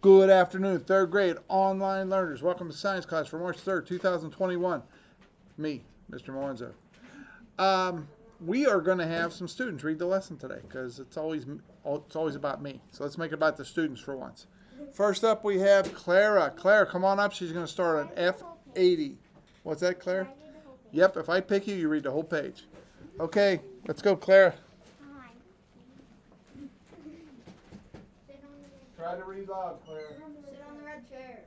Good afternoon, third grade online learners. Welcome to science class for March 3rd, 2021. Me, Mr. Morenzo. We are going to have some students read the lesson today because it's always about me. So let's make it about the students for once. First up, we have Clara. Clara, come on up. She's going to start on F80. What's that, Clara? Yep, if I pick you, you read the whole page. Okay, let's go, Clara. Try to read loud, Claire. Sit on the red chair.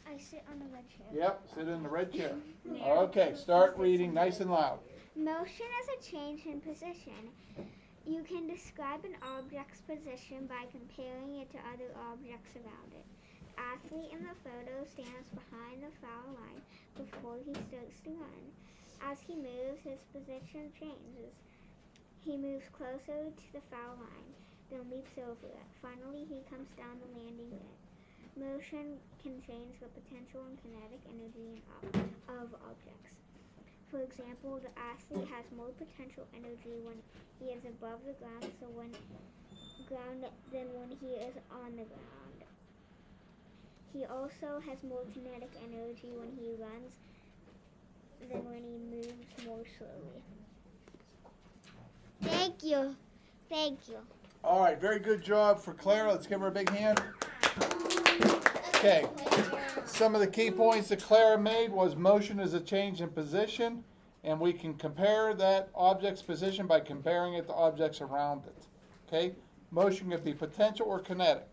I sit on the red chair. Yep, sit in the red chair. Okay, start reading nice and loud. Motion is a change in position. You can describe an object's position by comparing it to other objects around it. The athlete in the photo stands behind the foul line before he starts to run. As he moves, his position changes. He moves closer to the foul line, then leaps over it. Finally, he comes down the landing bit. Motion can change the potential and kinetic energy of objects. For example, the athlete has more potential energy when he is above the ground, than when he is on the ground. He also has more kinetic energy when he runs than when he moves more slowly. Thank you. Thank you. All right, very good job for Clara. Let's give her a big hand. Okay, some of the key points that Clara made was motion is a change in position, and we can compare that object's position by comparing it to objects around it. Okay, motion could be potential or kinetic.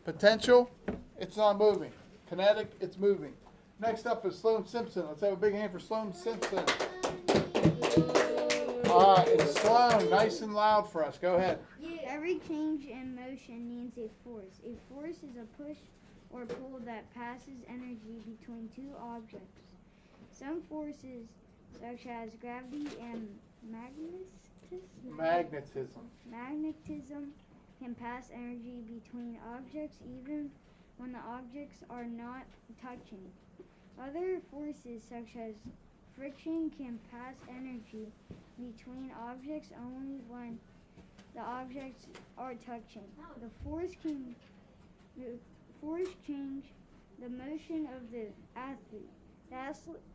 Potential, it's not moving. Kinetic, it's moving. Next up is Sloane Simpson. Let's have a big hand for Sloane Simpson. All right, it's Sloane, nice and loud for us. Go ahead. Every change in motion means a force. A force is a push or pull that passes energy between two objects. Some forces, such as gravity and magnetism, can pass energy between objects even when the objects are not touching. Other forces, such as friction, can pass energy between objects only when the objects are touching. The force change the motion of the athlete. The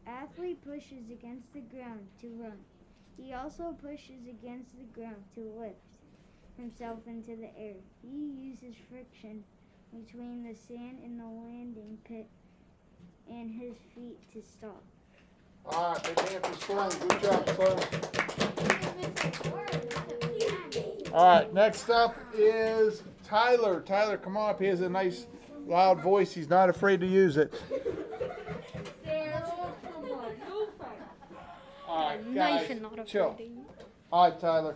athlete pushes against the ground to run. He also pushes against the ground to lift himself into the air. He uses friction between the sand in the landing pit and his feet to stop. All right, big hand for Sloane. Good job, Sloane. All right, next up is Tyler. Tyler, come on up. He has a nice, loud voice. He's not afraid to use it. All right, guys, chill. All right, Tyler.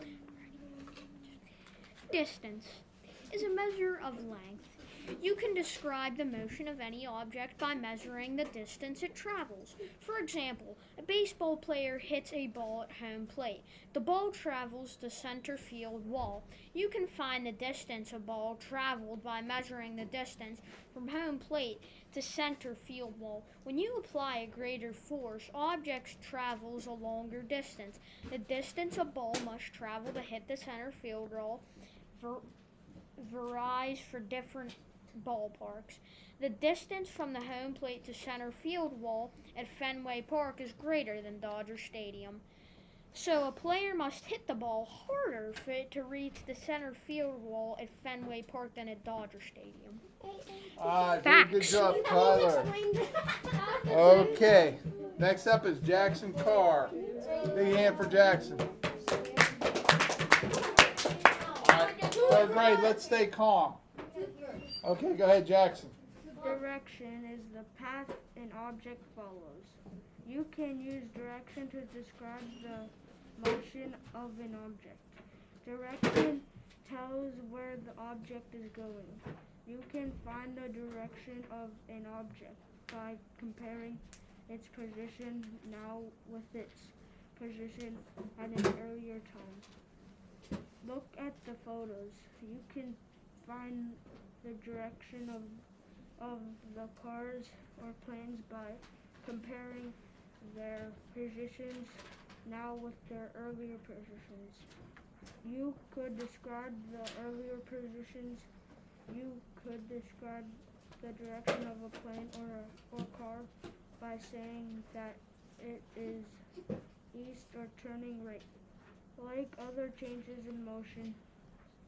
Distance is a measure of length. You can describe the motion of any object by measuring the distance it travels. For example, a baseball player hits a ball at home plate. The ball travels the center field wall. You can find the distance a ball traveled by measuring the distance from home plate to center field wall. When you apply a greater force, objects travels a longer distance. The distance a ball must travel to hit the center field wall varies for different ballparks. The distance from the home plate to center field wall at Fenway Park is greater than Dodger Stadium. So a player must hit the ball harder for it to reach the center field wall at Fenway Park than at Dodger Stadium. Very good job, Tyler. Okay, next up is Jackson Carr. Big hand for Jackson. All right, third grade, let's stay calm. Okay, go ahead, Jackson. Direction is the path an object follows. You can use direction to describe the motion of an object. Direction tells where the object is going. You can find the direction of an object by comparing its position now with its position at an earlier time. Look at the photos. You can find the direction of the cars or planes by comparing their positions now with their earlier positions. You could describe the earlier positions. You could describe the direction of a plane or car by saying that it is east or turning right. Like other changes in motion,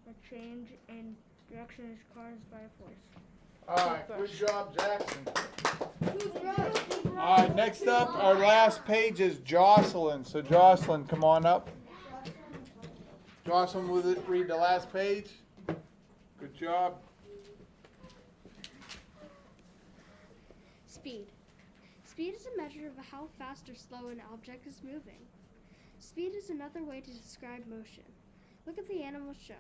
a change in direction is caused by a force. All right, good job, Jackson. All right, next up, our last page is Jocelyn. So Jocelyn, come on up. Jocelyn, will it read the last page? Good job. Speed. Speed is a measure of how fast or slow an object is moving. Speed is another way to describe motion. Look at the animals shown.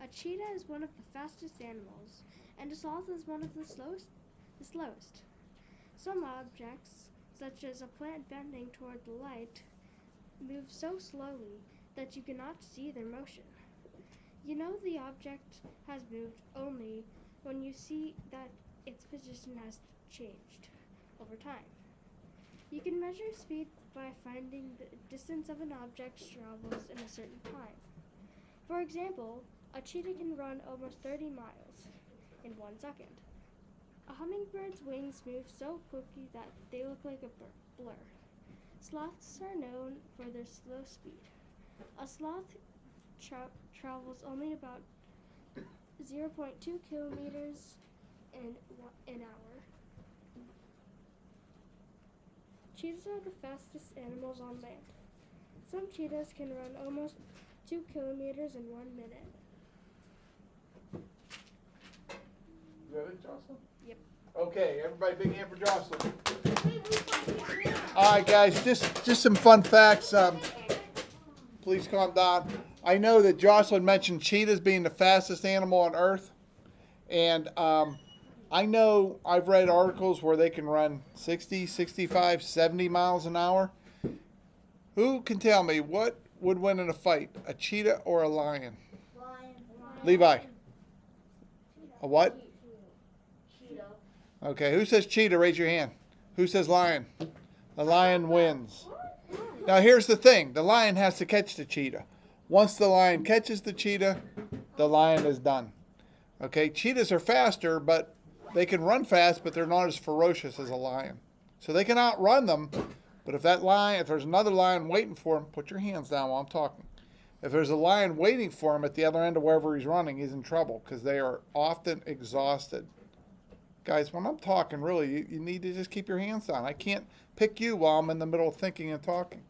A cheetah is one of the fastest animals, and a sloth is one of the slowest. Some objects, such as a plant bending toward the light, move so slowly that you cannot see their motion. You know the object has moved only when you see that its position has changed over time. You can measure speed by finding the distance of an object travels in a certain time. For example, a cheetah can run almost 30 miles in 1 second. A hummingbird's wings move so quickly that they look like a blur. Sloths are known for their slow speed. A sloth travels only about 0.2 kilometers in an hour. Cheetahs are the fastest animals on land. Some cheetahs can run almost 2 kilometers in 1 minute. Is that it, Jocelyn? Yep. Okay, everybody, big hand for Jocelyn. All right, guys, just some fun facts. Please calm down. I know that Jocelyn mentioned cheetahs being the fastest animal on Earth, and I know I've read articles where they can run 60, 65, 70 miles an hour. Who can tell me what would win in a fight, a cheetah or a lion? Lion. Levi. A what? Cheetah. Okay, who says cheetah? Raise your hand. Who says lion? The lion wins. Now here's the thing. The lion has to catch the cheetah. Once the lion catches the cheetah, the lion is done. Okay, cheetahs are faster, but they can run fast, but they're not as ferocious as a lion. So they can outrun them, but if there's another lion waiting for him, put your hands down while I'm talking. If there's a lion waiting for him at the other end of wherever he's running, he's in trouble because they are often exhausted. Guys, when I'm talking, really, you need to just keep your hands down. I can't pick you while I'm in the middle of thinking and talking.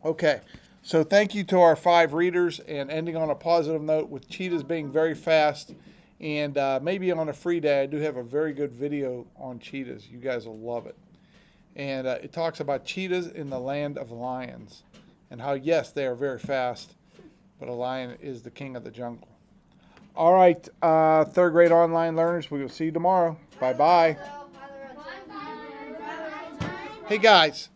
Okay, so thank you to our 5 readers, and ending on a positive note with cheetahs being very fast. And maybe on a free day, I do have a very good video on cheetahs. You guys will love it. And it talks about cheetahs in the land of lions and how, yes, they are very fast, but a lion is the king of the jungle. All right, 3rd grade online learners, we will see you tomorrow. Bye-bye. Hey, guys.